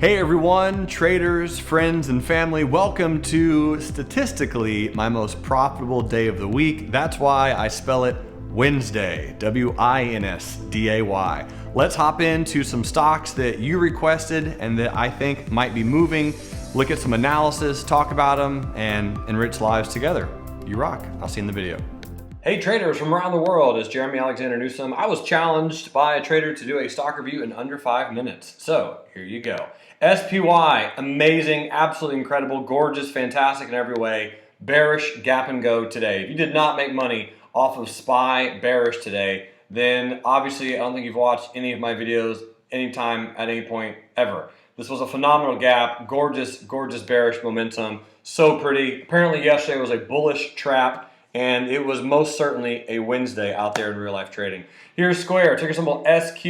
Hey everyone, traders, friends, and family. Welcome to statistically my most profitable day of the week. That's why I spell it Wednesday, W-I-N-S-D-A-Y. Let's hop into some stocks that you requested and that I think might be moving, look at some analysis, talk about them, and enrich lives together. You rock. I'll see you in the video. Hey traders from around the world, it's Jerremy Newsome. I was challenged by a trader to do a stock review in under 5 minutes. So here you go. SPY, amazing, absolutely incredible, gorgeous, fantastic in every way. Bearish gap and go today. If you did not make money off of SPY bearish today, then obviously I don't think you've watched any of my videos anytime at any point ever. This was a phenomenal gap, gorgeous, gorgeous bearish momentum, so pretty. Apparently yesterday was a bullish trap, and it was most certainly a Wednesday out there in real life trading. Here's Square, ticker symbol SQ,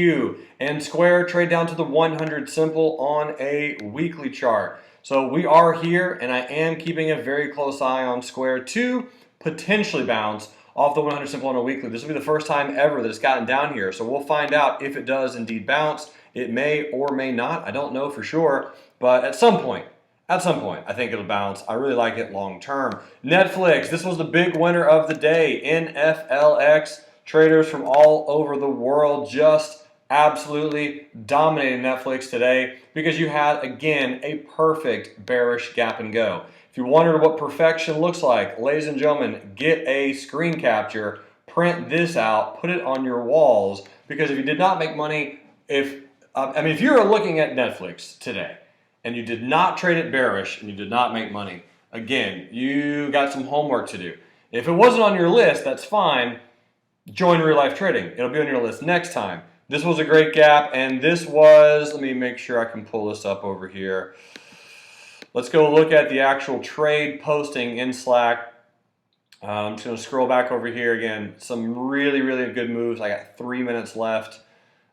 and Square trade down to the 100 simple on a weekly chart. So we are here, and I am keeping a very close eye on Square to potentially bounce off the 100 simple on a weekly. This will be the first time ever that it's gotten down here. So we'll find out if it does indeed bounce. It may or may not. I don't know for sure, but at some point, I think it'll bounce. I really like it long term. Netflix, this was the big winner of the day. NFLX, traders from all over the world just absolutely dominated Netflix today because you had, again, a perfect bearish gap and go. If you wondered what perfection looks like, ladies and gentlemen, get a screen capture, print this out, put it on your walls, because if you did not make money, if you're looking at Netflix today, and you did not trade it bearish and you did not make money, again, you got some homework to do. If it wasn't on your list, that's fine. Join real life trading. It'll be on your list next time. This was a great gap, and this was, let me make sure I can pull this up over here. Let's go look at the actual trade posting in Slack. I'm just going to scroll back over here again. Some really, really good moves. I got 3 minutes left.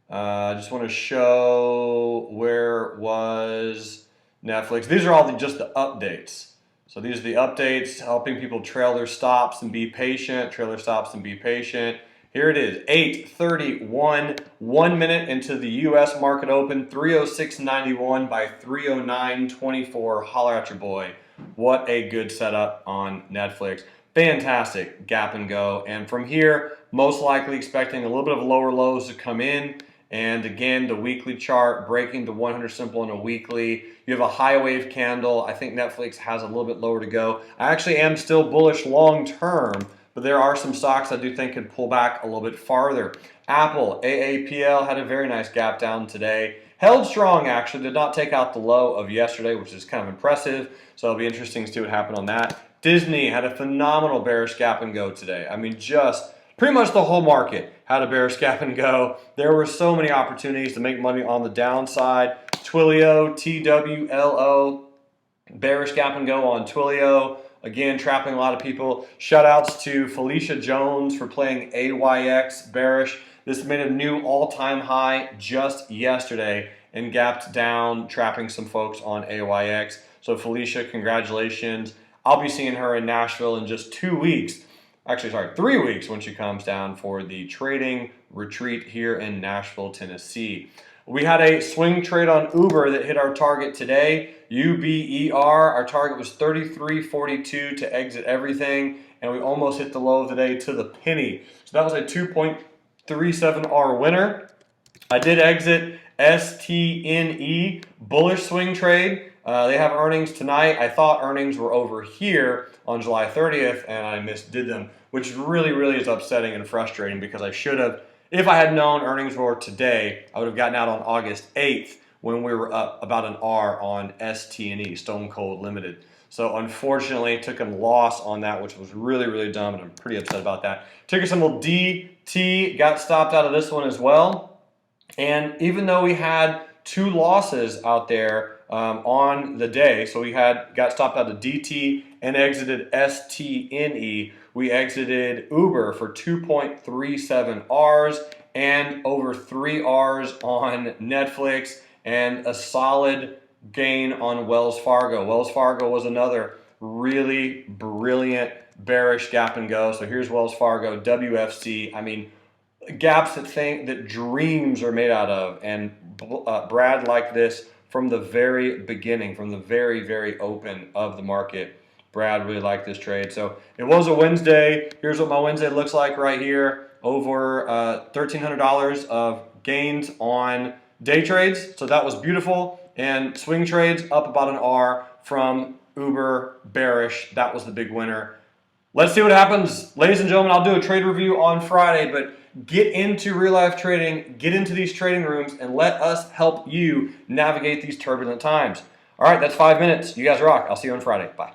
I just want to show where was Netflix. These are all just the updates. So these are the updates helping people trail their stops and be patient. Trail their stops and be patient. Here it is, 8:31, 1 minute into the U.S. market open, 306.91 by 309.24. Holler at your boy. What a good setup on Netflix. Fantastic gap and go. And from here, most likely expecting a little bit of lower lows to come in. And again, the weekly chart breaking the 100 simple on a weekly. You have a high wave candle. I think Netflix has a little bit lower to go. I actually am still bullish long term, but there are some stocks I do think could pull back a little bit farther. Apple, AAPL had a very nice gap down today. Held strong, actually. Did not take out the low of yesterday, which is kind of impressive. So it'll be interesting to see what happened on that. Disney had a phenomenal bearish gap and go today. I mean, just pretty much the whole market had a bearish gap and go. There were so many opportunities to make money on the downside. TWLO, TWLO, bearish gap and go on TWLO. Again, trapping a lot of people. Shout outs to Felicia Jones for playing AYX bearish. This made a new all-time high just yesterday and gapped down, trapping some folks on AYX. So Felicia, congratulations. I'll be seeing her in Nashville in just 2 weeks. Actually, sorry, 3 weeks when she comes down for the trading retreat here in Nashville, Tennessee. We had a swing trade on Uber that hit our target today, UBER. Our target was 33.42 to exit everything, and we almost hit the low of the day to the penny. So that was a 2.37R winner. I did exit STNE, bullish swing trade. They have earnings tonight. I thought earnings were over here on July 30th, and I misdid them, which really, really is upsetting and frustrating because I should have, if I had known earnings were today, I would have gotten out on August 8th when we were up about an R on STNE, Stone Cold Limited. So unfortunately, took a loss on that, which was really, really dumb, and I'm pretty upset about that. Ticker symbol DT, got stopped out of this one as well. And even though we had 2 losses out there on the day, so we got stopped out of DT and exited STNE, we exited Uber for 2.37 Rs and over 3 Rs on Netflix and a solid gain on Wells Fargo. Wells Fargo was another really brilliant bearish gap and go. So here's Wells Fargo, WFC. I mean, gaps that dreams are made out of, and Brad liked this from the very beginning, from the very open of the market. Brad really liked this trade. So it was a Wednesday. Here's what my Wednesday looks like right here. Over $1,300 of gains on day trades. So that was beautiful. And swing trades up about an R from uber bearish. That was the big winner. Let's see what happens. Ladies and gentlemen, I'll do a trade review on Friday, but get into real life trading, get into these trading rooms, and let us help you navigate these turbulent times. All right, that's 5 minutes. You guys rock. I'll see you on Friday. Bye.